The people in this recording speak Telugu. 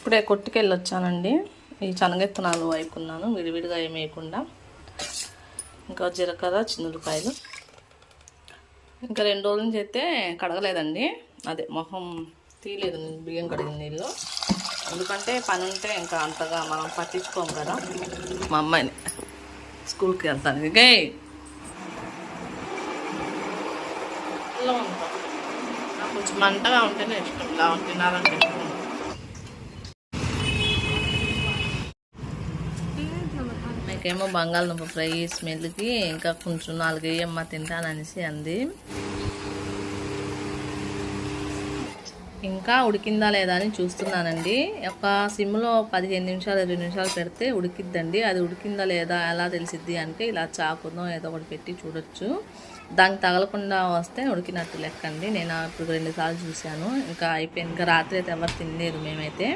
ఇప్పుడే కొట్టుకెళ్ళి వచ్చానండి. ఈ శనగెత్తనాలు వేపుకున్నాను, విడివిడిగా ఏమి వేయకుండా. ఇంకా జీలకర్ర, చిన్నులపాయలు. ఇంకా 2 రోజుల నుంచి అయితే కడగలేదండి, అదే మొహం తీయలేదు నేను బియ్యం కడిగిన నీళ్ళు. ఎందుకంటే పని ఉంటే ఇంకా అంతగా మనం పట్టించుకోము కదా. మా అమ్మాయిని స్కూల్కి వెళ్తాను. ఇంకా నాకు కొంచెం మంటగా ఉంటేనే ఇష్టం, ఇలా తినాలంటే ఇష్టం. నాకేమో బంగాళదుంప ఫ్రై స్మెల్కి ఇంకా కొంచెం 4 వేయమ్మ తింటాననేసి అంది. ఇంకా ఉడికిందా లేదా అని చూస్తున్నానండి. ఒక సిమ్లో 15 నిమిషాలు 20 నిమిషాలు పెడితే ఉడికిద్దండి. అది ఉడికిందా లేదా ఎలా తెలిసిద్ది అంటే ఇలా చాకునో ఏదో ఒకటి పెట్టి చూడొచ్చు. దానికి తగలకుండా వస్తే ఉడికినట్టు లెక్కండి. నేను ఇప్పుడు 2 సార్లు చూశాను. ఇంకా అయిపోయింది. ఇంకా రాత్రి అయితే ఎవరు తినలేదు మేమైతే.